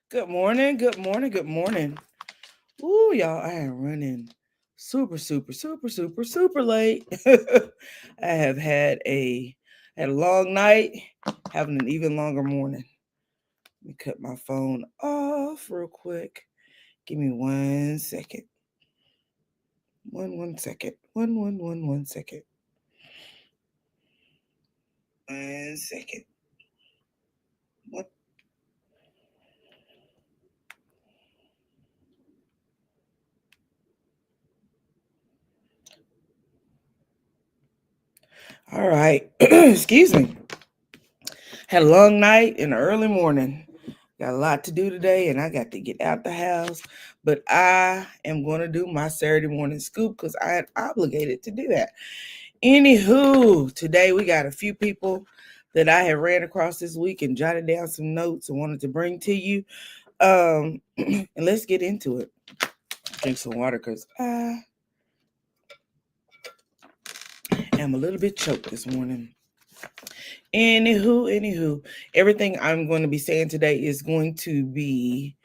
Good morning, good morning, good morning. Ooh, y'all, I am running super late. I have had a long night, having an even longer morning. Let me cut my phone off real quick. Give me 1 second. One second. One second. 1 second. What? All right. Excuse me. Had a long night and an early morning. Got a lot to do today, and I got to get out the house. But I am going to do my Saturday morning scoop because I had obligated to do that. Anywho, today we got a few people that I have ran across this week and jotted down some notes and wanted to bring to you. And let's get into it. Drink some water because I am a little bit choked this morning. Anywho, everything I'm going to be saying today is going to be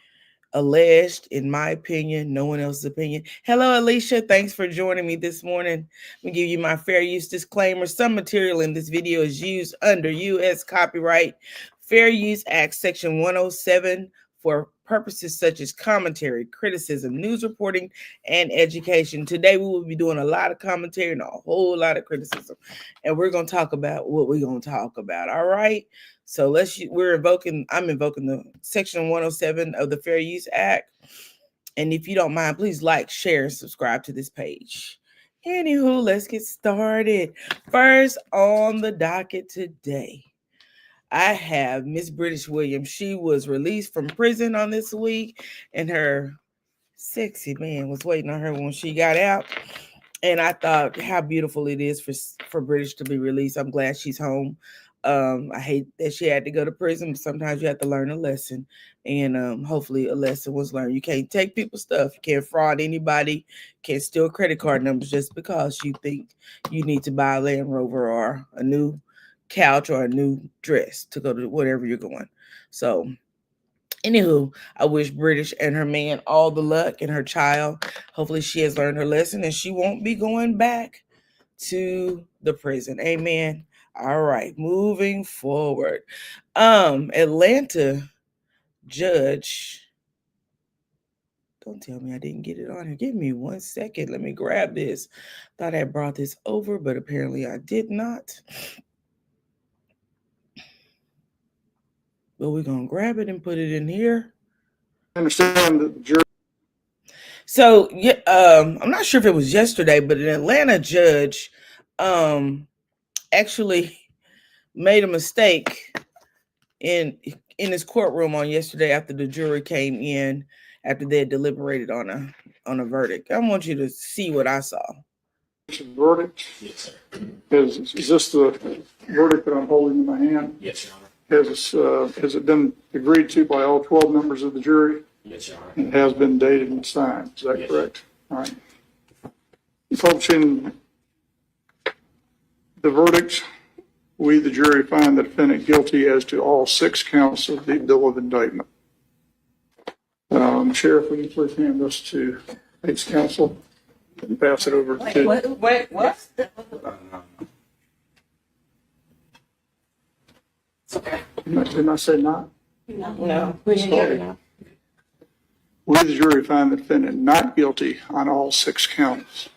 alleged, in my opinion, no one else's opinion. Hello, Alicia. Thanks for joining me this morning. Let me give you my fair use disclaimer. Some material in this video is used under U.S. Copyright Fair Use Act, Section 107, for purposes such as commentary, criticism, news reporting, and education. Today, we will be doing a lot of commentary and a whole lot of criticism. And we're going to talk about what we're going to talk about. All right? So I'm invoking the Section 107 of the Fair Use Act. And if you don't mind, please like, share, and subscribe to this page. Anywho, let's get started. First on the docket today, I have Miss British Williams. She was released from prison on this week, and her sexy man was waiting on her when she got out. And I thought how beautiful it is for British to be released. I'm glad she's home. I hate that she had to go to prison, but sometimes you have to learn a lesson. And hopefully a lesson was learned. You can't take people's stuff. You can't fraud anybody. Can't steal credit card numbers just because you think you need to buy a Land Rover or a new couch or a new dress to go to whatever you're going. So anywho, I wish British and her man all the luck and her child. Hopefully she has learned her lesson and she won't be going back to the prison. Amen. All right, moving forward. Atlanta judge. Don't tell me I didn't get it on here. Give me 1 second. Let me grab this. Thought I brought this over, but apparently I did not. Well, we're gonna grab it and put it in here. I understand that the jury. So yeah, I'm not sure if it was yesterday, but an Atlanta judge actually made a mistake in his courtroom on yesterday after the jury came in after they had deliberated on a verdict. I want you to see what I saw. Verdict. Yes, sir. Is this the verdict that I'm holding in my hand? Yes, Your Honor. Has it been agreed to by all 12 members of the jury? Yes, Your Honor. It has been dated and signed. Is that Yes. correct? All right. Publishing the verdict, we, the jury, find the defendant guilty as to all 6 counts of the bill of indictment. Sheriff, will you please hand this to State's counsel and pass it over to. Wait, what? Didn't I say not? No. We, the jury, find the defendant not guilty on all 6 counts.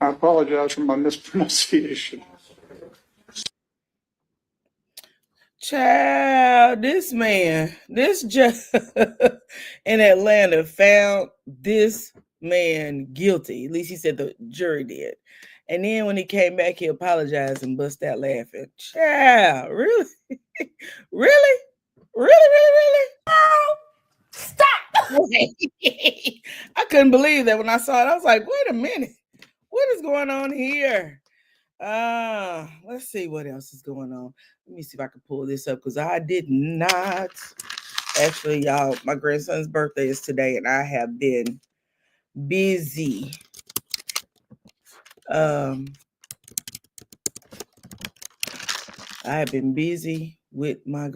I apologize for my mispronunciation. Child, this judge in Atlanta found this man guilty. At least he said the jury did. And then when he came back, he apologized and bust out laughing. Child, really? Really? Really? Oh, stop. I couldn't believe that when I saw it. I was like, wait a minute. What is going on here? Let's see what else is going on. Let me see if I can pull this up because I did not. Actually, y'all, my grandson's birthday is today, and I have been busy. I have been busy with my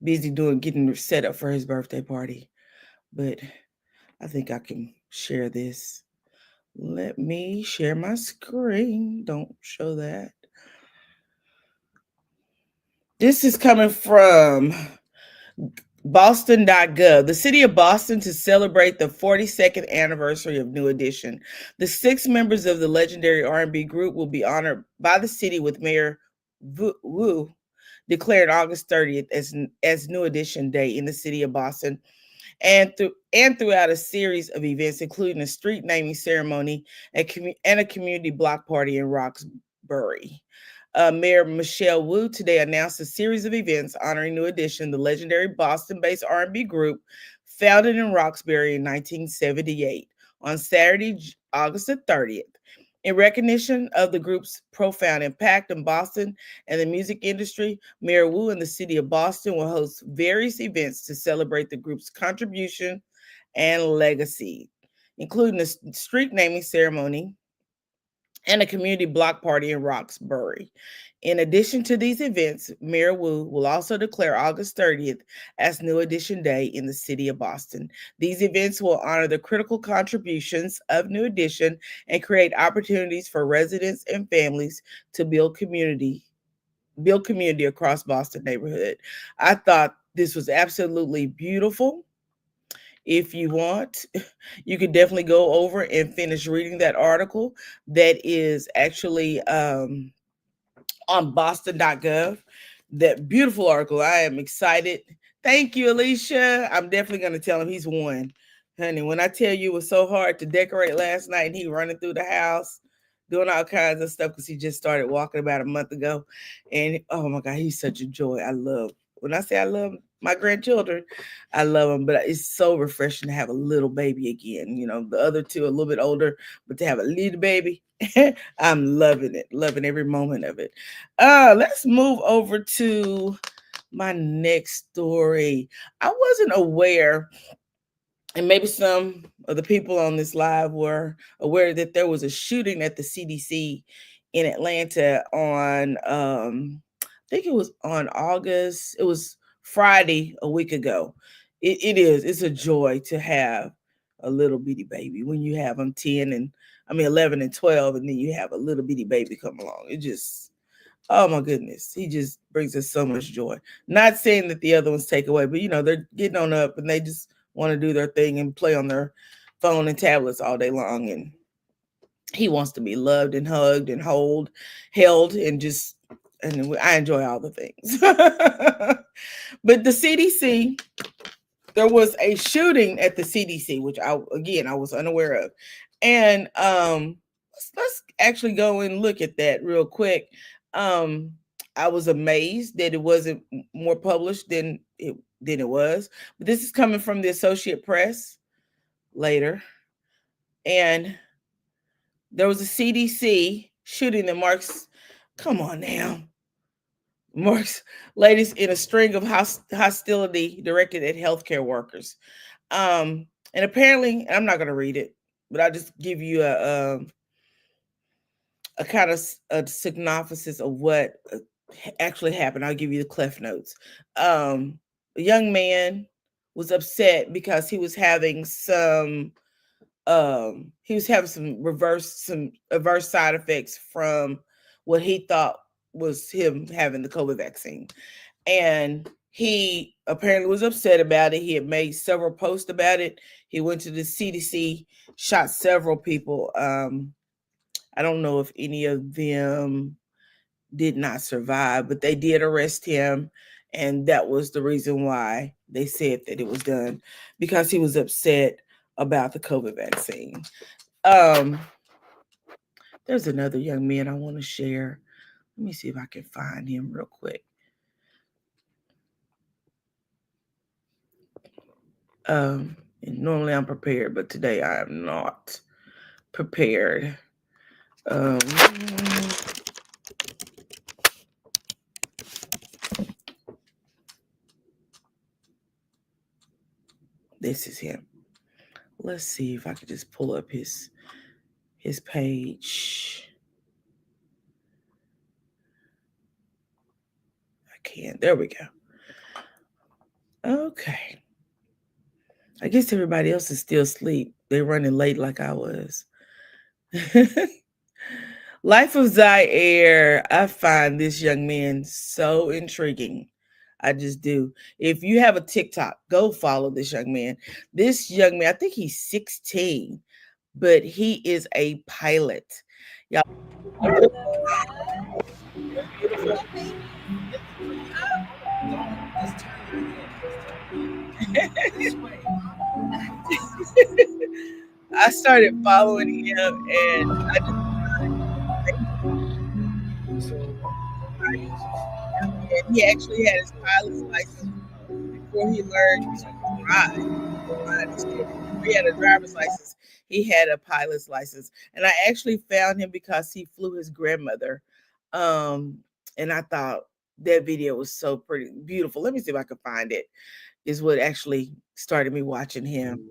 busy getting set up for his birthday party. But I think I can share this. Let me share my screen. Don't show that. This is coming from Boston.gov. The city of Boston to celebrate the 42nd anniversary of New Edition. The 6 members of the legendary R&B group will be honored by the city with Mayor Wu declared August 30th as New Edition Day in the city of Boston. And throughout a series of events, including a street naming ceremony and a community block party in Roxbury. Mayor Michelle Wu today announced a series of events honoring New Edition, the legendary Boston-based R&B group founded in Roxbury in 1978, on Saturday, August the 30th. In recognition of the group's profound impact in Boston and the music industry, Mayor Wu and the city of Boston will host various events to celebrate the group's contribution and legacy, including a street naming ceremony and a community block party in Roxbury. In addition to these events, Mayor Wu will also declare August 30th as New Edition Day in the city of Boston. These events will honor the critical contributions of New Edition and create opportunities for residents and families to build community across Boston neighborhood. I thought this was absolutely beautiful. If you want, you can definitely go over and finish reading that article that is actually on boston.gov. That beautiful article. I am excited. Thank you, Alicia. I'm definitely going to tell him he's won. Honey, when I tell you it was so hard to decorate last night and he running through the house, doing all kinds of stuff because he just started walking about a month ago. And oh my God, he's such a joy. When I say I love my grandchildren, I love them, but it's so refreshing to have a little baby again. You know, the other 2 are a little bit older, but to have a little baby, I'm loving it, loving every moment of it. Let's move over to my next story. I wasn't aware, and maybe some of the people on this live were aware, that there was a shooting at the CDC in Atlanta on, I think it was on August. It was Friday a week ago. It's a joy to have a little bitty baby when you have them 11 and 12, and then you have a little bitty baby come along. It just, oh my goodness, he just brings us so much joy. Not saying that the other ones take away, but they're getting on up and they just want to do their thing and play on their phone and tablets all day long. And he wants to be loved and hugged and held, and just, and I enjoy all the things. But the CDC, there was a shooting at the CDC, which I was unaware of, and let's actually go and look at that real quick. Um, I was amazed that it wasn't more published than it was, but this is coming from the Associate Press later, and there was a CDC shooting that marks. Come on now. Marks latest in a string of hostility directed at healthcare workers. And apparently, I'm not going to read it, but I'll just give you a kind of a synopsis of what actually happened. I'll give you the cliff notes. A young man was upset because he was having some adverse side effects from what he thought was him having the COVID vaccine. And he apparently was upset about it. He had made several posts about it. He went to the CDC, shot several people. I don't know if any of them did not survive, but they did arrest him. And that was the reason why they said that it was done, because he was upset about the COVID vaccine. Um, there's another young man I want to share. Let me see if I can find him real quick. And normally I'm prepared, but today I am not prepared. This is him. Let's see if I could just pull up his page. I can't. There we go. Okay. I guess everybody else is still asleep. They're running late like I was. Life of Zaire. I find this young man so intriguing. I just do. If you have a TikTok, go follow this young man. This young man, I think he's 16, but he is a pilot. Y'all, I started following him, and I just and he actually had his pilot's license before he learned to drive. I understand. Before he had a driver's license, he had a pilot's license, and I actually found him because he flew his grandmother. Um, and I thought that video was so pretty beautiful. Let me see if I can find it. Is what actually started me watching him.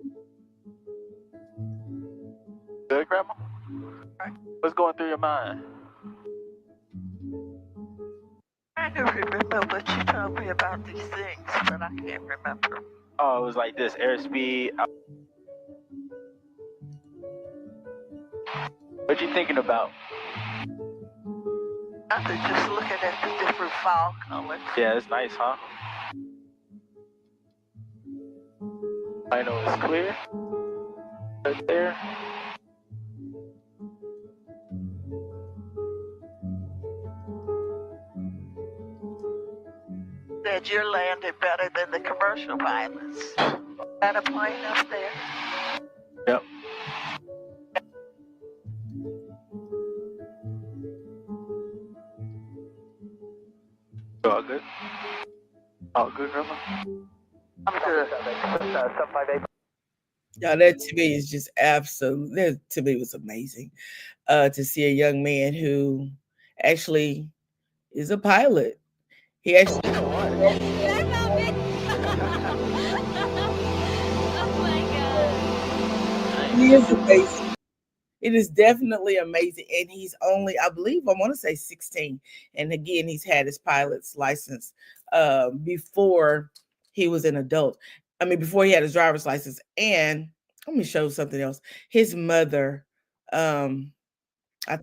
Good, Grandma? What's going through your mind? I do remember what you told me about these things, but I can't remember. Oh, it was like this, airspeed. What you thinking about? Nothing, just looking at the different fall colors. Yeah, it's nice, huh? I know it's clear. Right there. That you're landing better than the commercial pilots. Got a plane up there? Yep. All good? All good, Grandma? I'm good. Yeah, that to me is just absolute. That to me was amazing. To see a young man who actually is a pilot. He actually. Oh my god. He is amazing. It is definitely amazing. And he's only, I believe, I want to say 16. And again, he's had his pilot's license before he was an adult. I mean, before he had his driver's license. And let me show something else. His mother, I let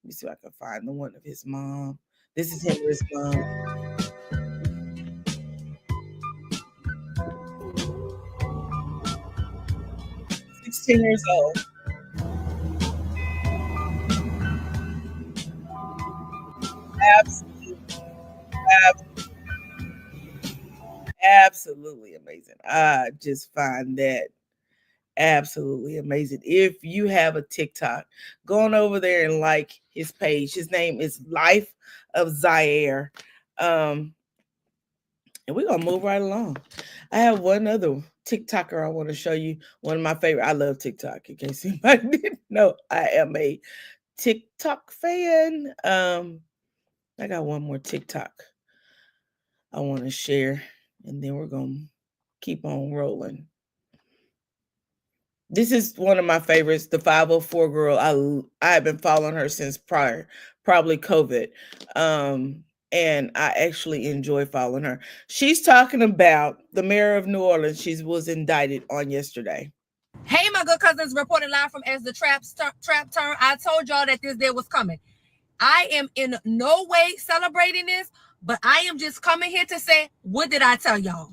me see if I can find the one of his mom. This is him or his mom. 16 years old. Absolutely, absolutely amazing. I just find that absolutely amazing. If you have a TikTok, go on over there and like his page. His name is Life of Zaire. Um, and we're gonna move right along. I have one other TikToker I want to show you. One of my favorite. I love TikTok. In case anybody didn't know, I am a TikTok fan. I got one more TikTok I want to share, and then we're gonna keep on rolling. This is one of my favorites, the 504 girl. I've been following her since probably COVID. And I actually enjoy following her. She's talking about the mayor of New Orleans. She was indicted on yesterday. Hey, my good cousins, reporting live from As the Trap Turn. I told y'all that this day was coming. I am in no way celebrating this, but I am just coming here to say, what did I tell y'all?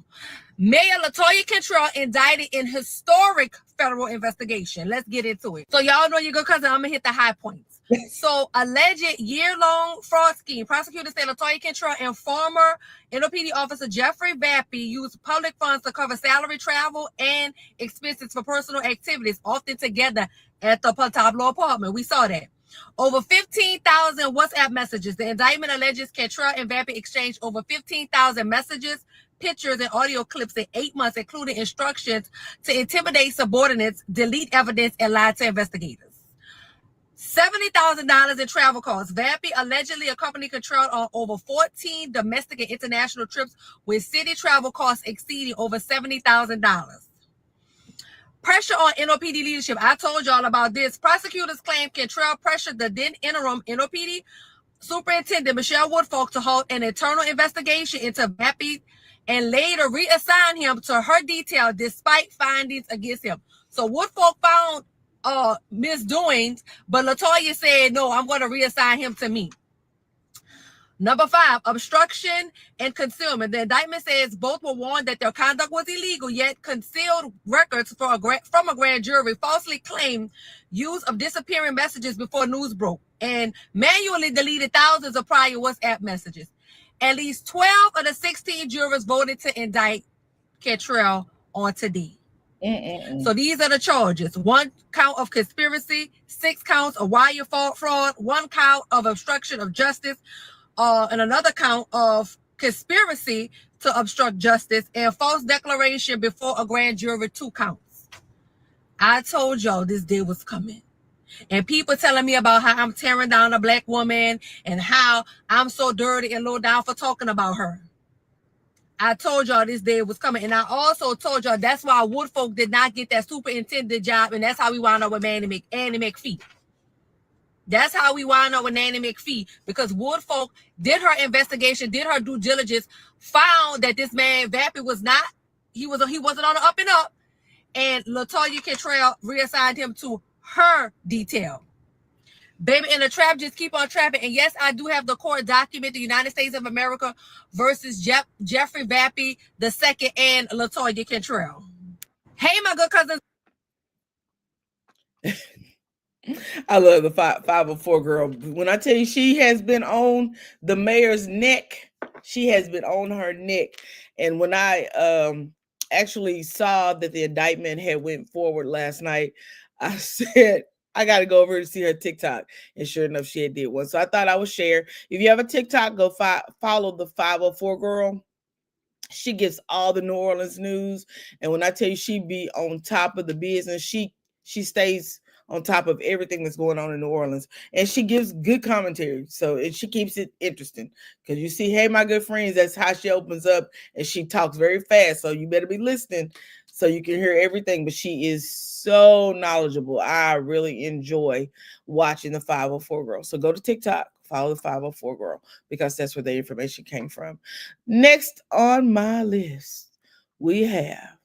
Mayor LaToya Cantrell indicted in historic federal investigation. Let's get into it. So y'all know your good cousin. I'm gonna hit the high points. So alleged year-long fraud scheme. Prosecutors say LaToya Cantrell and former NOPD officer Jeffrey Vappy used public funds to cover salary, travel, and expenses for personal activities, often together at the Pablo apartment. We saw that. Over 15,000 WhatsApp messages. The indictment alleges Cantrell and Vappy exchanged over 15,000 messages, pictures, and audio clips in 8 months, including instructions to intimidate subordinates, delete evidence, and lie to investigators. $70,000 in travel costs. Vappy allegedly accompanied Cantrell on over 14 domestic and international trips, with city travel costs exceeding over $70,000. Pressure on NOPD leadership. I told y'all about this. Prosecutors claim Cantrell pressured the then interim NOPD Superintendent Michelle Woodfolk to halt an internal investigation into Vappy and later reassign him to her detail despite findings against him. So Woodfolk found misdoings, but LaToya said, no, I'm going to reassign him to me. Number 5, obstruction and concealment. The indictment says both were warned that their conduct was illegal, yet concealed records from a grand jury, falsely claimed use of disappearing messages before news broke, and manually deleted thousands of prior WhatsApp messages. At least 12 of the 16 jurors voted to indict Cantrell on today. So these are the charges: 1 count of conspiracy, 6 counts of wire fraud, 1 count of obstruction of justice, and another count of conspiracy to obstruct justice, and false declaration before a grand jury, 2 counts. I told y'all this day was coming. And people telling me about how I'm tearing down a black woman and how I'm so dirty and low down for talking about her. I told y'all this day was coming. And I also told y'all that's why Woodfolk did not get that superintendent job. And that's how we wound up with Annie McPhee. That's how we wound up with Nanny McPhee, because Woodfolk did her investigation, did her due diligence, found that this man Vappy was not, he wasn't on the up and up, and LaToya Cantrell reassigned him to her detail. Baby, in the trap, just keep on trapping. And yes, I do have the court document, the United States of America versus Jeffrey Vappy II and LaToya Cantrell. Hey, my good cousins. I love the 504 girl. When I tell you she has been on the mayor's neck, she has been on her neck. And when I actually saw that the indictment had went forward last night, I said, I got to go over to see her TikTok. And sure enough, she had did one. So I thought I would share. If you have a TikTok, go follow the 504 girl. She gives all the New Orleans news. And when I tell you she be on top of the business, she stays on top of everything that's going on in New Orleans. And she gives good commentary. So and she keeps it interesting. Because you see, hey, my good friends, that's how she opens up. And she talks very fast. So you better be listening so you can hear everything. But she is so knowledgeable. I really enjoy watching the 504 girl. So go to TikTok, follow the 504 girl, because that's where the information came from. Next on my list, we have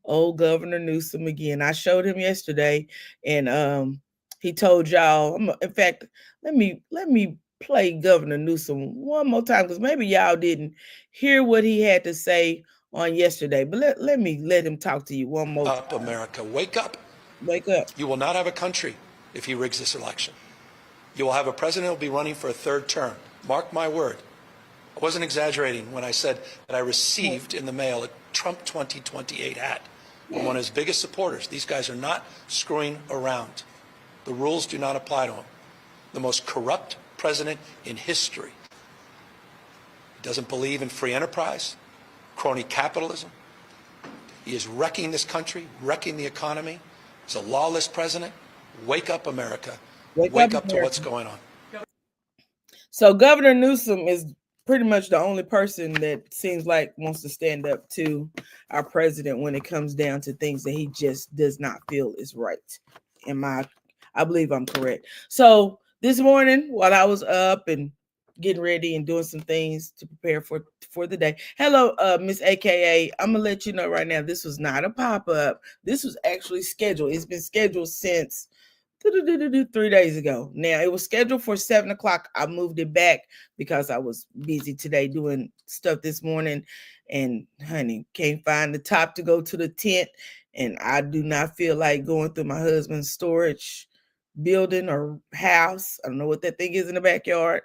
old Governor Newsom again. I showed him yesterday, and he told y'all. In fact, let me play Governor Newsom one more time, because maybe y'all didn't hear what he had to say on yesterday. But let me let him talk to you one more time. Up, America, wake up. Wake up. You will not have a country if he rigs this election. You will have a president who will be running for a third term. Mark my word. I wasn't exaggerating when I said that I received in the mail a Trump 2028 hat from one of his biggest supporters. These guys are not screwing around. The rules do not apply to him. The most corrupt president in history. He doesn't believe in free enterprise, crony capitalism. He is wrecking this country, wrecking the economy. He's a lawless president. Wake up, America. Wake up to what's going on. So Governor Newsom is pretty much the only person that seems like wants to stand up to our president when it comes down to things that he just does not feel is right. I believe I'm correct. So this morning, while I was up and getting ready and doing some things to prepare for the day. Hello, Miss AKA. I'm gonna let you know right now, this was not a pop-up. This was actually scheduled. It's been scheduled since 3 days ago. Now it was scheduled for 7 o'clock. I moved it back because I was busy today doing stuff this morning, and honey, can't find the top to go to the tent, and I do not feel like going through my husband's storage building or house. I don't know what that thing is in the backyard.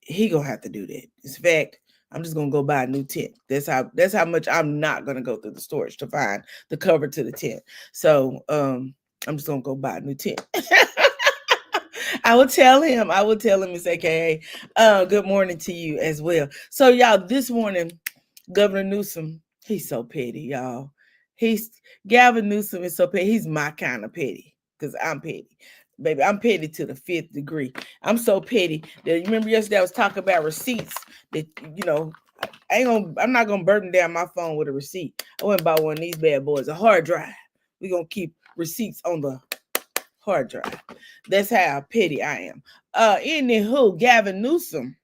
He gonna have to do that. In fact, I'm just gonna go buy a new tent. That's how much I'm not gonna go through the storage to find the cover to the tent. So I'm just gonna go buy a new tent. I will tell him, Miss AKA. Good morning to you as well. So y'all, this morning, Governor Newsom, he's so petty, y'all. Gavin Newsom is so petty. He's my kind of petty, because I'm petty. Baby, I'm petty to the 5th degree. I'm so petty that, you remember yesterday I was talking about receipts that, I'm not gonna burden down my phone with a receipt. I went and bought one of these bad boys, a hard drive. We're gonna keep receipts on the hard drive. That's how petty I am. Anywho, Gavin Newsom,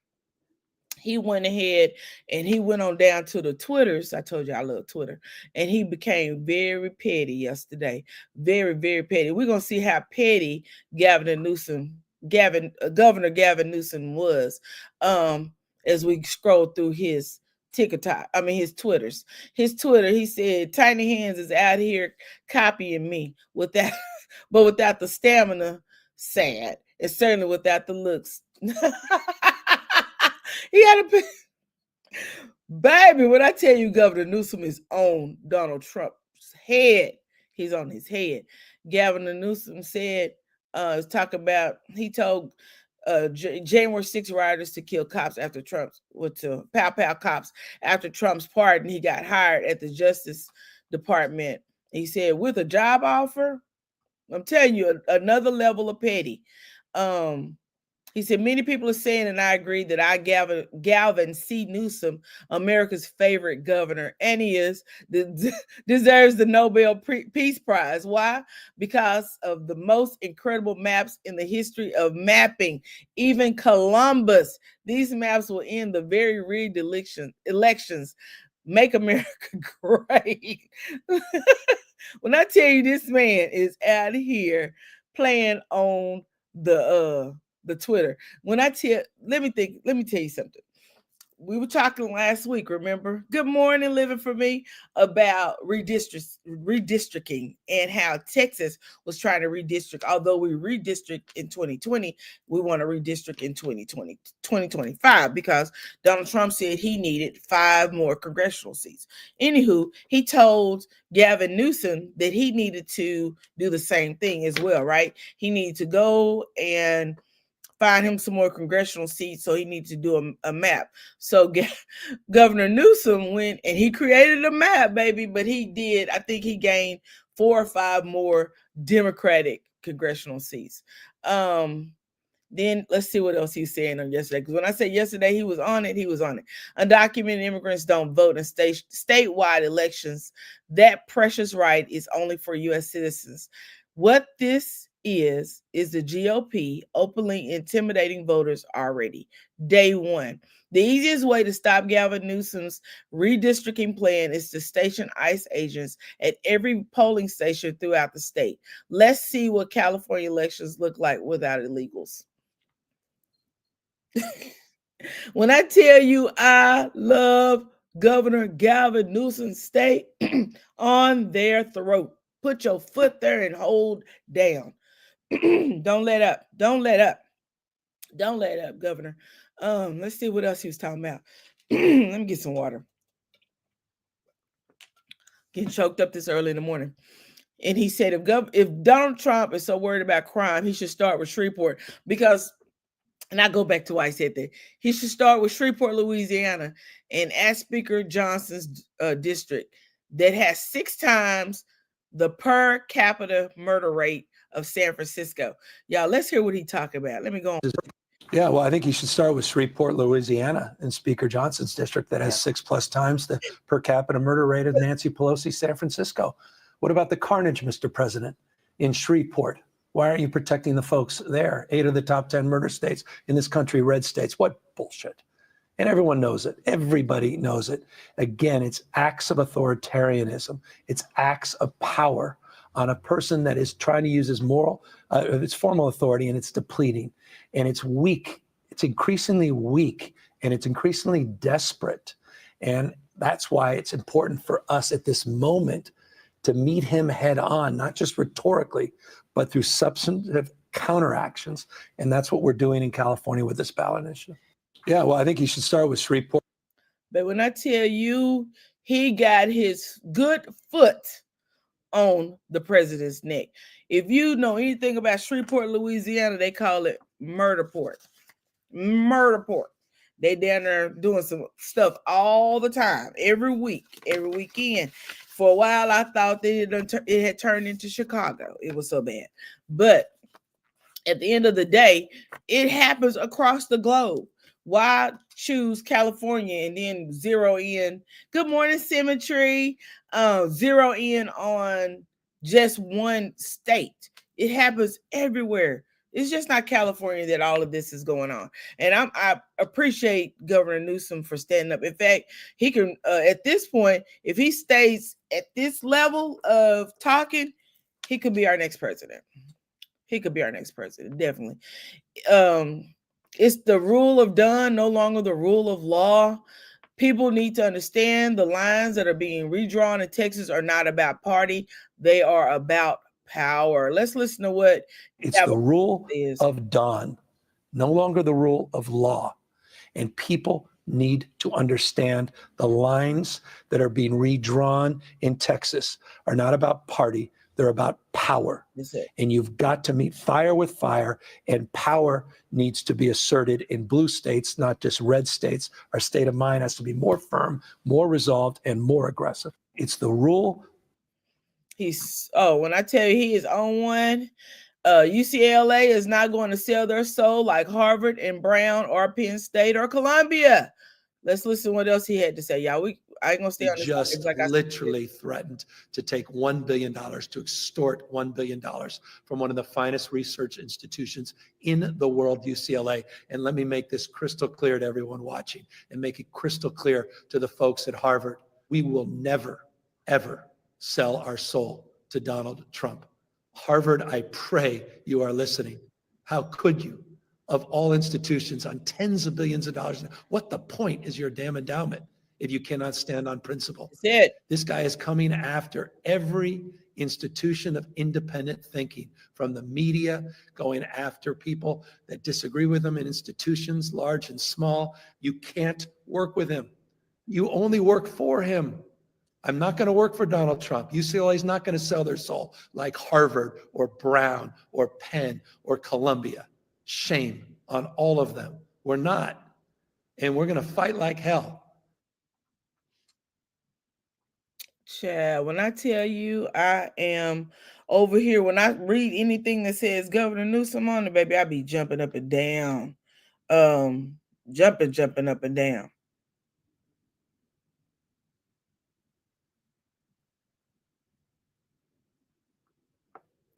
he went ahead and he went on down to the Twitters. I told you I love Twitter. And he became very petty yesterday. Very, very petty. We're going to see how petty Governor Gavin Newsom was as we scroll through his his Twitters. His Twitter, he said, Tiny Hands is out here copying me but without the stamina, sad. And certainly without the looks. He had a baby. When I tell you Governor Newsom is on Donald Trump's head, he's on his head. Governor Newsom said, he told January 6 rioters to kill cops after to pow cops after Trump's pardon. He got hired at the Justice Department. He said, with a job offer, I'm telling you, another level of petty. He said, many people are saying, and I agree, that Gavin C. Newsom, America's favorite governor, and he deserves the Nobel Peace Prize. Why? Because of the most incredible maps in the history of mapping. Even Columbus, these maps will end the very rigged elections. Make America great. When I tell you this man is out here playing on the Twitter. Let me tell you something. We were talking last week, remember? Good morning, Living for Me, about redistricting and how Texas was trying to redistrict. Although we redistrict in 2020, we want to redistrict in 2025 because Donald Trump said he needed 5 more congressional seats. Anywho, he told Gavin Newsom that he needed to do the same thing as well, right? He needed to go and find him some more congressional seats, so he needs to do a map. So Governor Newsom went and he created a map, baby, but I think he gained 4 or 5 more Democratic congressional seats. Then let's see what else he's saying on yesterday. Because when I say yesterday, he was on it. Undocumented immigrants don't vote in statewide elections. That precious right is only for U.S. citizens. What this is the GOP openly intimidating voters already. Day one. The easiest way to stop Gavin Newsom's redistricting plan is to station ICE agents at every polling station throughout the state. Let's see what California elections look like without illegals. When I tell you I love Governor Gavin Newsom's state on their throat. Put your foot there and hold down. Don't let up. Don't let up. Don't let up, Governor. Let's see what else he was talking about. Let me get some water. Getting choked up this early in the morning. And he said if Donald Trump is so worried about crime, he should start with Shreveport because, and I go back to why I said that, he should start with Shreveport, Louisiana, and ask Speaker Johnson's district that has 6 times the per capita murder rate of San Francisco. Y'all, let's hear what he talked about. Let me go on. Yeah, well, I think you should start with Shreveport, Louisiana, and Speaker Johnson's district that has 6+ times the per capita murder rate of Nancy Pelosi, San Francisco. What about the carnage, Mr. President, in Shreveport? Why aren't you protecting the folks there? 8 of the top 10 murder states in this country, red states. What bullshit. And everyone knows it. Everybody knows it. Again, it's acts of authoritarianism. It's acts of power on a person that is trying to use his its formal authority, and it's depleting. And it's weak. It's increasingly weak, and it's increasingly desperate. And that's why it's important for us at this moment to meet him head on, not just rhetorically, but through substantive counteractions. And that's what we're doing in California with this ballot initiative. Yeah, well, I think you should start with Shreveport. But when I tell you, he got his good foot on the president's neck. If you know anything about Shreveport, Louisiana, they call it murder port. Murder port. They down there doing some stuff all the time, every week, every weekend. For a while, I thought that it had turned into Chicago. It was so bad. But at the end of the day, it happens across the globe. Why choose California and then zero in? Good morning, Symmetry. Zero in on just one state. It happens everywhere. It's just not California that all of this is going on. And I appreciate Governor Newsom for standing up. In fact, he can, at this point, if he stays at this level of talking, he could be our next president. He could be our next president, definitely. It's the rule of done, no longer the rule of law. People need to understand the lines that are being redrawn in Texas are not about party. They are about power. Let's listen to what it's the rule of done, no longer the rule of law. And people need to understand the lines that are being redrawn in Texas are not about party. They're about power. And you've got to meet fire with fire, and power needs to be asserted in blue states, not just red states. Our state of mind has to be more firm, more resolved, and more aggressive. It's the rule. When I tell you he is on one, UCLA is not going to sell their soul like Harvard and Brown or Penn State or Columbia. Let's listen to what else he had to say. Y'all, I ain't gonna stay on this. Just literally threatened to take $1 billion, to extort $1 billion from one of the finest research institutions in the world, UCLA. And let me make this crystal clear to everyone watching and make it crystal clear to the folks at Harvard. We will never, ever sell our soul to Donald Trump. Harvard, I pray you are listening. How could you? Of all institutions on tens of billions of dollars. What the point is your damn endowment if you cannot stand on principle? This guy is coming after every institution of independent thinking, from the media, going after people that disagree with him in institutions, large and small. You can't work with him. You only work for him. I'm not going to work for Donald Trump. UCLA is not going to sell their soul like Harvard or Brown or Penn or Columbia. Shame on all of them. We're not. And we're going to fight like hell. Chad, when I tell you I am over here, when I read anything that says Governor Newsom on it, baby, I be jumping up and down. Jumping up and down.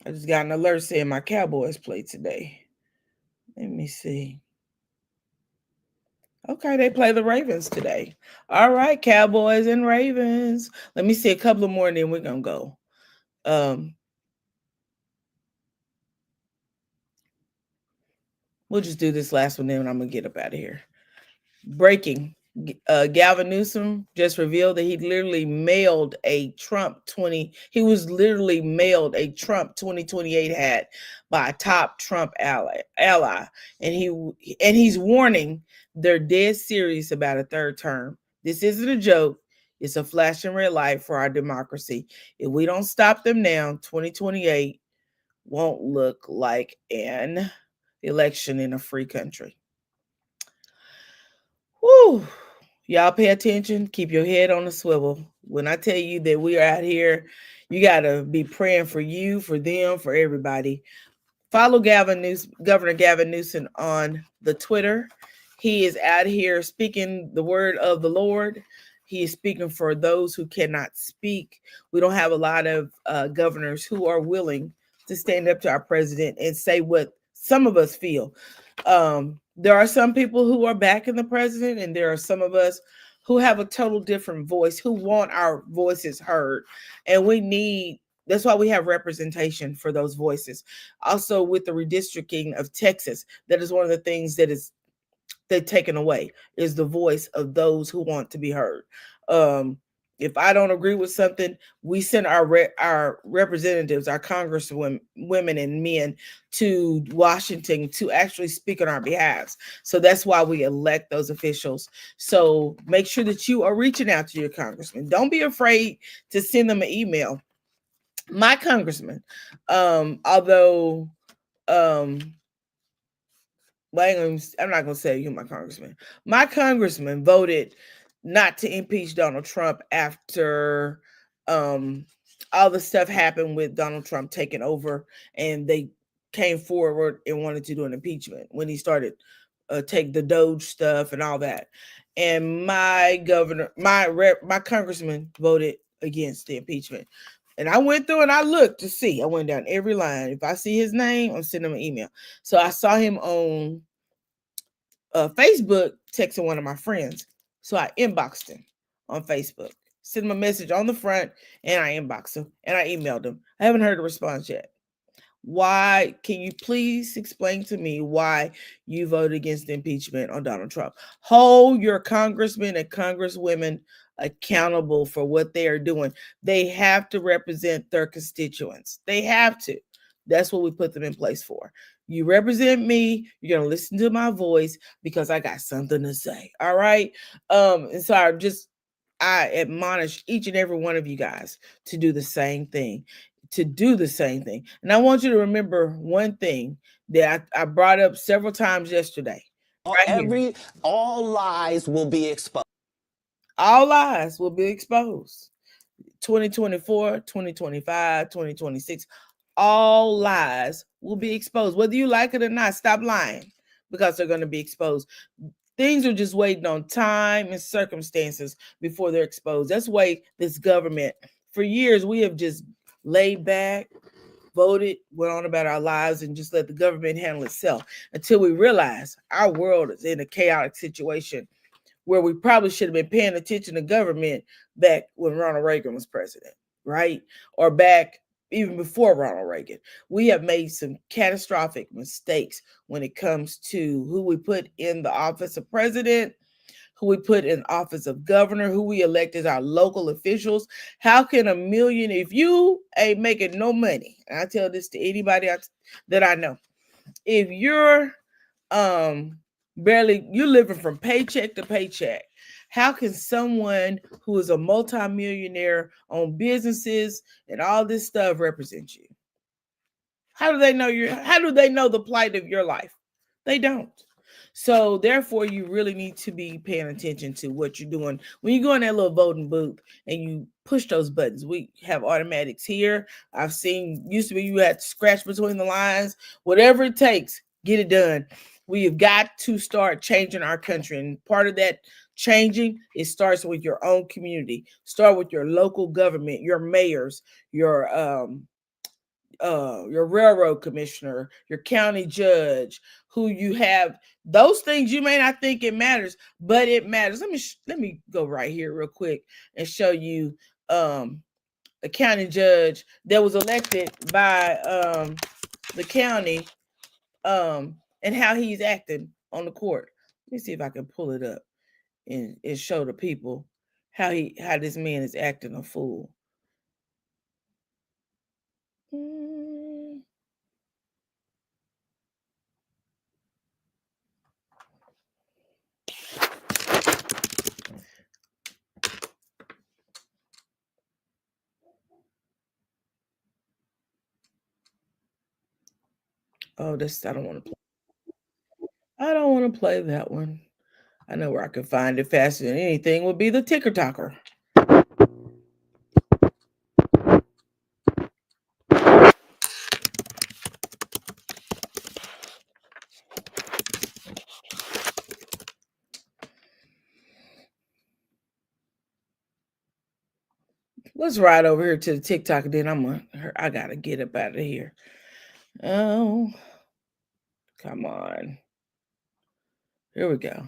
I just got an alert saying my Cowboys play today. Let me see. Okay, they play the Ravens today. All right, Cowboys and Ravens. Let me see a couple of more and then we're going to go. We'll just do this last one, then I'm going to get up out of here. Breaking. Gavin Newsom just revealed that he literally mailed a Trump 2028 hat by a top Trump ally, and he's warning they're dead serious about a third term. This isn't a joke. It's a flashing red light for our democracy. If we don't stop them now, 2028 won't look like an election in a free country. Whew. Y'all pay attention. Keep your head on the swivel. When I tell you that we are out here, you got to be praying for you, for them, for everybody. Follow Governor Gavin Newsom on the Twitter. He is out here speaking the word of the Lord. He is speaking for those who cannot speak. We don't have a lot of governors who are willing to stand up to our president and say what some of us feel. There are some people who are backing the president, and there are some of us who have a total different voice, who want our voices heard. And that's why we have representation for those voices. Also, with the redistricting of Texas, that is one of the things they've taken away, is the voice of those who want to be heard. If I don't agree with something, we send our representatives, our congresswomen, women and men to Washington to actually speak on our behalf. So that's why we elect those officials. So make sure that you are reaching out to your congressman. Don't be afraid to send them an email. My congressman, although well, I'm not going to say you, my congressman. My congressman voted not to impeach Donald Trump after all the stuff happened with Donald Trump taking over, and they came forward and wanted to do an impeachment when he started take the Doge stuff and all that. And my congressman voted against the impeachment. And I went through and I looked to see. I went down every line. If I see his name, I'm sending him an email. So I saw him on Facebook texting one of my friends. So I inboxed him on Facebook, sent him a message on the front, and I inboxed him and I emailed him. I haven't heard a response yet. Why? Can you please explain to me why you voted against the impeachment on Donald Trump? Hold your congressmen and congresswomen accountable for what they are doing. They have to represent their constituents. They have to. That's what we put them in place for. You represent me. You're going to listen to my voice because I got something to say. All right. And so I admonish each and every one of you guys to do the same thing. And I want you to remember one thing that I brought up several times yesterday. Right all lies will be exposed. All lies will be exposed. 2024, 2025, 2026, all lies will be exposed. Whether you like it or not, stop lying because they're going to be exposed. Things are just waiting on time and circumstances before they're exposed. That's why this government, for years, we have just laid back, voted, went on about our lives, and just let the government handle itself until we realize our world is in a chaotic situation where we probably should have been paying attention to government back when Ronald Reagan was president, right? Or back even before Ronald Reagan. We have made some catastrophic mistakes when it comes to who we put in the office of president, who we put in office of governor, who we elect as our local officials. How can a million, if you ain't making no money, and I tell this to anybody that I know, if you're you're living from paycheck to paycheck, how can someone who is a multimillionaire, own businesses and all this stuff represent you? How do they know the plight of your life? They don't. So therefore, you really need to be paying attention to what you're doing. When you go in that little voting booth and you push those buttons, we have automatics here. I've seen, used to be you had to scratch between the lines, whatever it takes, get it done. We have got to start changing our country. And part of that changing, it starts with your own community. Start with your local government, your mayors, your railroad commissioner, your county judge, who you have. Those things you may not think it matters, but it matters. Let me go right here real quick and show you a county judge that was elected by the county and how he's acting on the court. Let me see if I can pull it up. and show the people how this man is acting a fool. Oh, this I don't want to play. I don't want to play that one. I know where I can find it faster than anything would be the ticker talker. Let's ride over here to the TikTok, and then I gotta get up out of here. Oh, come on. Here we go.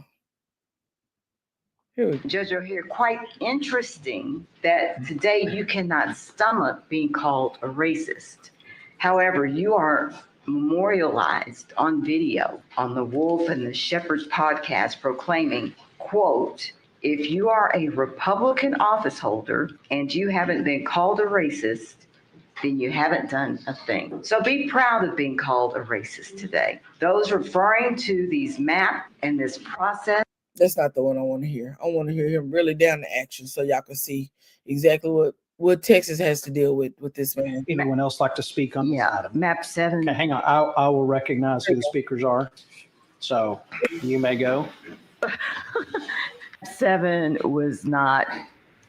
Judge O'Hare, quite interesting that today you cannot stomach being called a racist. However, you are memorialized on video on the Wolf and the Shepherd's podcast proclaiming, quote, if you are a Republican office holder and you haven't been called a racist, then you haven't done a thing. So be proud of being called a racist today. Those referring to these maps and this process. That's not the one I want to hear. I want to hear him really down to action so y'all can see exactly what Texas has to deal with this man. Anyone else like to speak on this item? Map 7. Okay, hang on. I will recognize who the speakers are. So you may go. 7 was not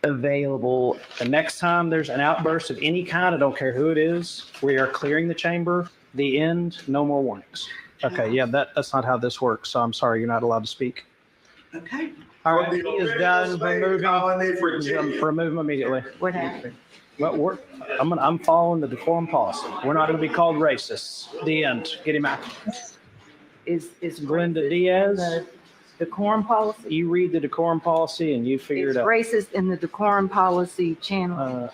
available. The next time there's an outburst of any kind, I don't care who it is, we are clearing the chamber. The end, no more warnings. Okay, yeah, that's not how this works. So I'm sorry, you're not allowed to speak. Okay. All right, he is done. Remove him immediately. What happened? Well, I'm following the decorum policy. We're not going to be called racists. The end. Get him out. Is Glenda Diaz? the decorum policy? You read the decorum policy and you figure It's it out. racist in the decorum policy channel.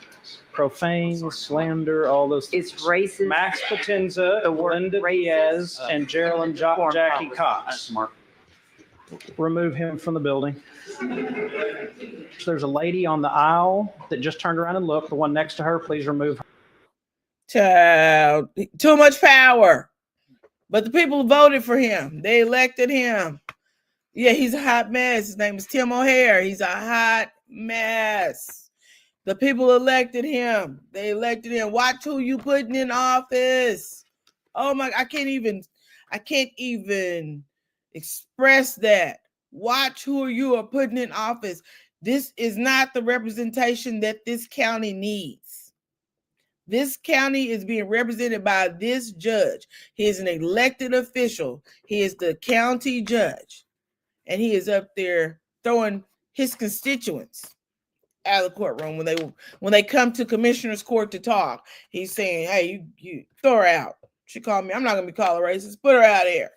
Profane, slander, all those things. It's racist. Max Potenza, Glenda Diaz, and Geraldine Jackie Cox. Remove him from the building. There's a lady on the aisle that just turned around and looked. The one next to her, please remove her. Child, too much power. But the people voted for him. They elected him. Yeah, he's a hot mess. His name is Tim O'Hare. He's a hot mess. The people elected him. They elected him. Watch who you putting in office. Oh my, I can't even express that. Watch who you are putting in office. This is not the representation that this county needs. This county is being represented by this judge. He is an elected official. He is the county judge. And he is up there throwing his constituents out of the courtroom when they come to commissioner's court to talk. He's saying, hey, you throw her out. She called me. I'm not going to be called a racist. Put her out of here.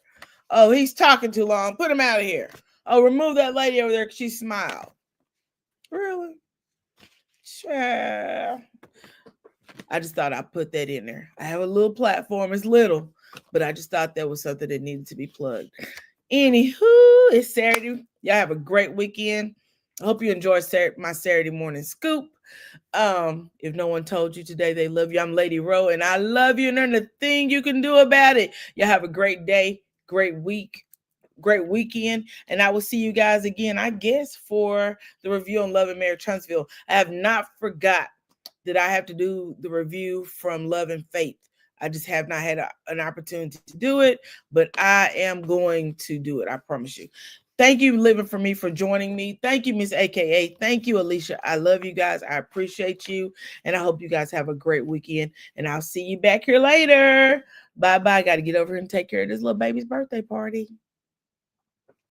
Oh, he's talking too long. Put him out of here. Oh, remove that lady over there because she smiled. Really? Sure. I just thought I'd put that in there. I have a little platform. It's little, but I just thought that was something that needed to be plugged. Anywho, it's Saturday. Y'all have a great weekend. I hope you enjoy my Saturday morning scoop. If no one told you today they love you, I'm LadyRo, and I love you, and there's nothing you can do about it. Y'all have a great day, great week, great weekend, and I will see you guys again, I guess, for the review on Love and Marriage Huntsville. I have not forgot that I have to do the review from Love and Faith. I just have not had an opportunity to do it, but I am going to do it. I promise you. Thank you, Living For Me, for joining me. Thank you, Miss AKA. Thank you, Alicia. I love you guys. I appreciate you. And I hope you guys have a great weekend. And I'll see you back here later. Bye-bye. Got to get over here and take care of this little baby's birthday party.